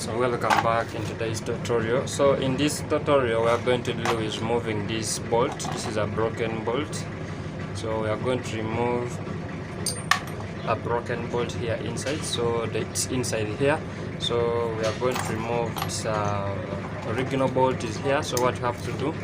So welcome back in today's tutorial. So in this tutorial we are going to do is removing this bolt. This is a broken bolt, so we are going to remove a broken bolt here inside. So it's inside here, so we are going to remove this original bolt is here. So what you have to do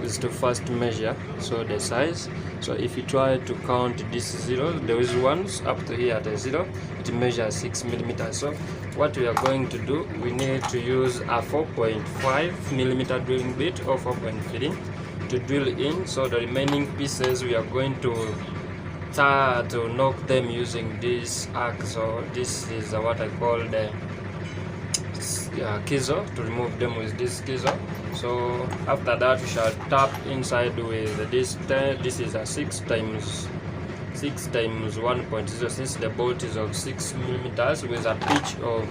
is to first measure the size. So if you try to count this zero, there is ones up to here at a zero, it measures 6 millimeters. So what we are going to do, we need to use a 4.5 millimeter drilling bit or 4.3 to drill in. So the remaining pieces we are going to knock them using this axe. So this is what I call the kizo, to remove them with this kizo. So after that we shall tap inside with this. This is a 6 times 1.0, since the bolt is of 6 millimeters with a pitch of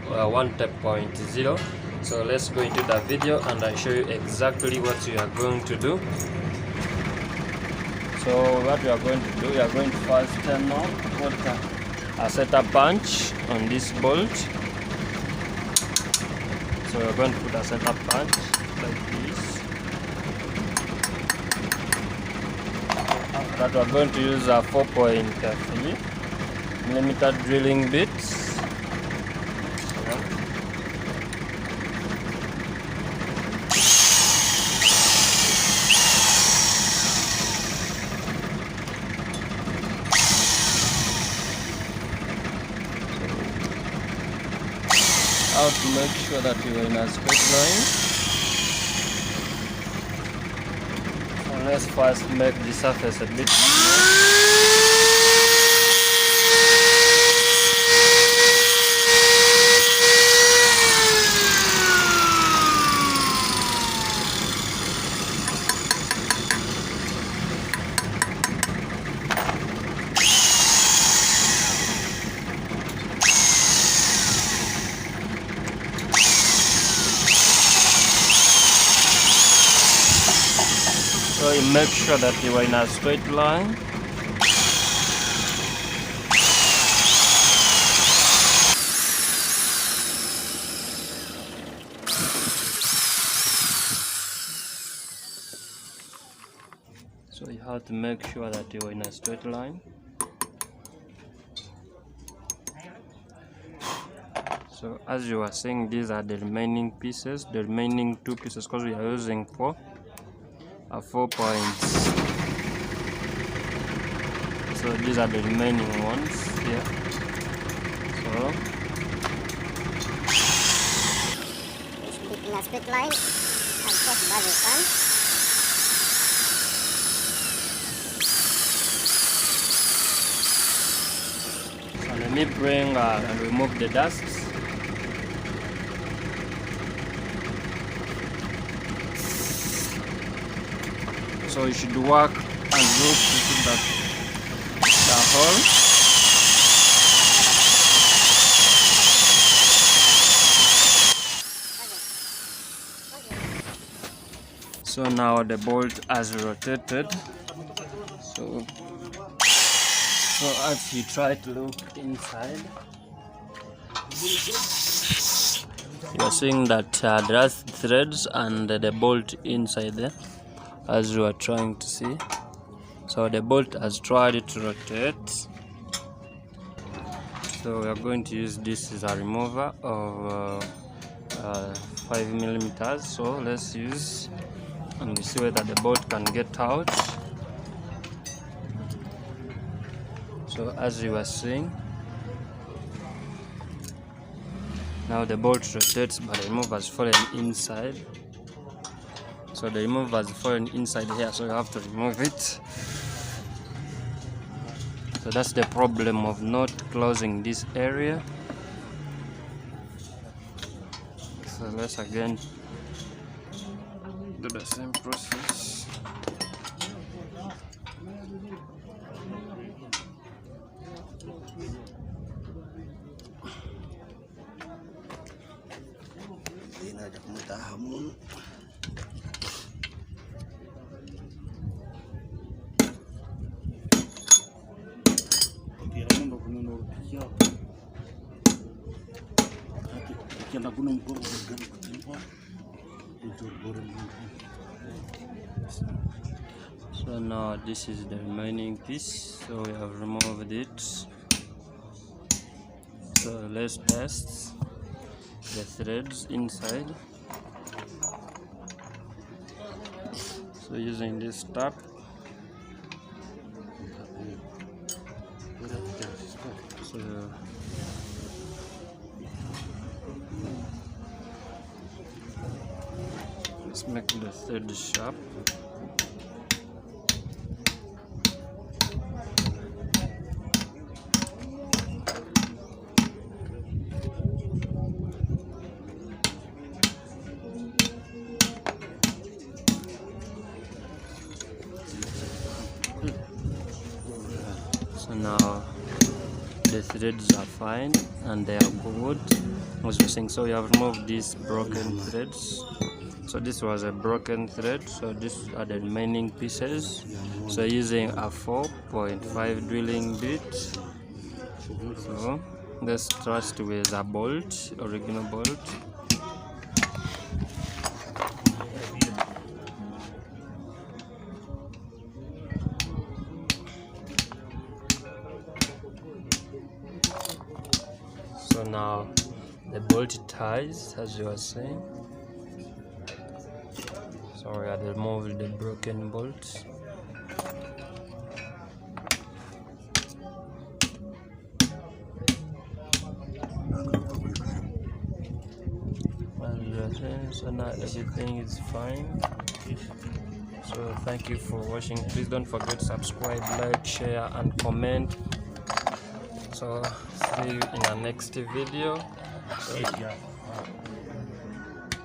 1.0. So let's go into the video and I show you exactly what you are going to do. So what we are going to do, we are going to first turn on, put a setup punch on this bolt. So we are going to put a setup punch like this. After that we are going to use a 4.3 millimeter drilling bit. How to make sure that you are in a straight line. So let's first make the surface a bit smooth. So you make sure that you are in a straight line. So you have to make sure that you are in a straight line. So as you are seeing, these are the remaining pieces, the remaining 2 pieces, because we are using 4 points. So these are the remaining ones here. So in a straight line as possible as you can. So let me bring and remove the dust. So you should work and look into the hole. So now the bolt has rotated. So as you try to look inside, you are seeing that there are threads and the bolt inside there, as you are trying to see. So the bolt has tried to rotate. So we are going to use this as a remover of 5 millimeters. So let's use and see whether the bolt can get out. So as you are seeing, now the bolt rotates, but the remover has fallen inside. So the remover has fallen inside here, so you have to remove it. So that's the problem of not closing this area. So let's again do the same process. So now this is the remaining piece, so we have removed it. So let's test the threads inside. So using this tap, so let's make the thread sharp. So now the threads are fine and they are good, as we're saying. So we have removed these broken threads. So this was a broken thread, so these are the remaining pieces. So using a 4.5 drilling bit, so let's trust with a bolt, original bolt. So now the bolt ties, as you were saying. So we had removed the broken bolts. So now everything is fine. So thank you for watching. Please don't forget to subscribe, like, share and comment. So see you in our next video. So,